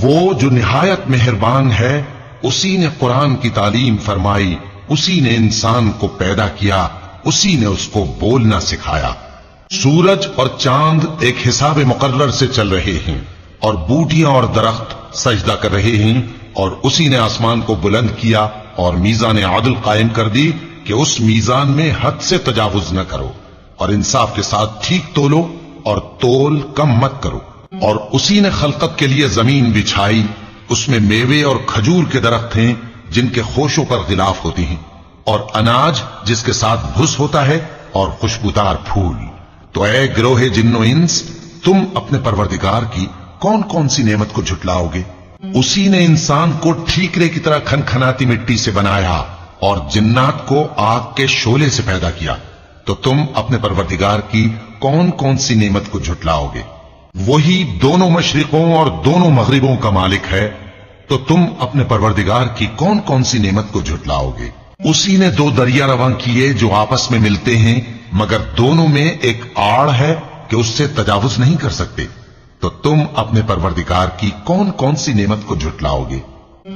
وہ جو نہایت مہربان ہے، اسی نے قرآن کی تعلیم فرمائی، اسی نے انسان کو پیدا کیا، اسی نے اس کو بولنا سکھایا۔ سورج اور چاند ایک حساب مقرر سے چل رہے ہیں، اور بوٹیاں اور درخت سجدہ کر رہے ہیں، اور اسی نے آسمان کو بلند کیا اور میزان عدل قائم کر دی کہ اس میزان میں حد سے تجاوز نہ کرو، اور انصاف کے ساتھ ٹھیک تولو اور تول کم مت کرو۔ اور اسی نے خلقت کے لیے زمین بچھائی، اس میں میوے اور کھجور کے درخت ہیں جن کے خوشوں پر غلاف ہوتی ہیں، اور اناج جس کے ساتھ بھس ہوتا ہے، اور خوشبودار پھول۔ تو اے گروہ جن و انس، تم اپنے پروردگار کی کون کون سی نعمت کو جھٹلاؤ گے؟ اسی نے انسان کو ٹھیکرے کی طرح کھنکھناتی مٹی سے بنایا اور جنات کو آگ کے شعلے سے پیدا کیا، تو تم اپنے پروردگار کی کون کون سی نعمت کو جھٹلاؤ گے؟ وہی دونوں مشرقوں اور دونوں مغربوں کا مالک ہے، تو تم اپنے پروردگار کی کون کون سی نعمت کو جھٹلاؤ گے؟ اسی نے دو دریا رواں کیے جو آپس میں ملتے ہیں، مگر دونوں میں ایک آڑ ہے کہ اس سے تجاوز نہیں کر سکتے، تو تم اپنے پروردگار کی کون کون سی نعمت کو جھٹلاؤ گے؟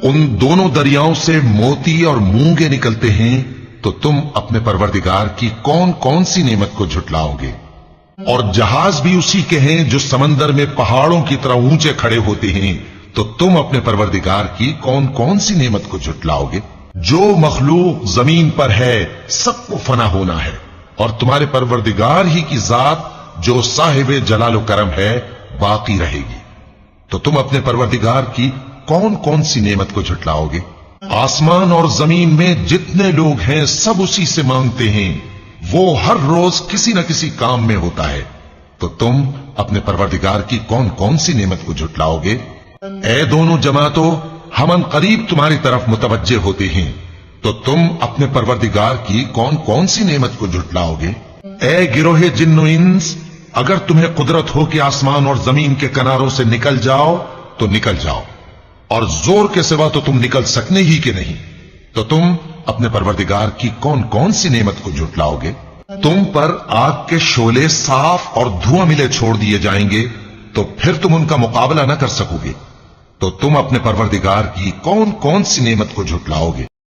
ان دونوں دریاؤں سے موتی اور مونگے نکلتے ہیں، تو تم اپنے پروردگار کی کون کون سی نعمت کو جھٹلاؤ گے؟ اور جہاز بھی اسی کے ہیں جو سمندر میں پہاڑوں کی طرح اونچے کھڑے ہوتے ہیں، تو تم اپنے پروردگار کی کون کون سی نعمت کو جھٹلاؤ گے؟ جو مخلوق زمین پر ہے سب کو فنا ہونا ہے، اور تمہارے پروردگار ہی کی ذات جو صاحب جلال و کرم ہے باقی رہے گی، تو تم اپنے پروردگار کی کون کون سی نعمت کو جھٹلاؤ گے؟ آسمان اور زمین میں جتنے لوگ ہیں سب اسی سے مانگتے ہیں، وہ ہر روز کسی نہ کسی کام میں ہوتا ہے، تو تم اپنے پروردگار کی کون کون سی نعمت کو جھٹلاؤ گے؟ اے دونوں جماعتوں، ہم ان قریب تمہاری طرف متوجہ ہوتے ہیں، تو تم اپنے پروردگار کی کون کون سی نعمت کو جھٹلاؤ گے؟ اے گروہ جن و انس، اگر تمہیں قدرت ہو کہ آسمان اور زمین کے کناروں سے نکل جاؤ تو نکل جاؤ، اور زور کے سوا تو تم نکل سکنے ہی کہ نہیں، تو تم اپنے پروردگار کی کون کون سی نعمت کو جھٹلاؤ گے؟ تم پر آگ کے شعلے صاف اور دھواں ملے چھوڑ دیے جائیں گے، تو پھر تم ان کا مقابلہ نہ کر سکو گے، تو تم اپنے پروردگار کی کون کون سی نعمت کو جھٹلاؤ گے؟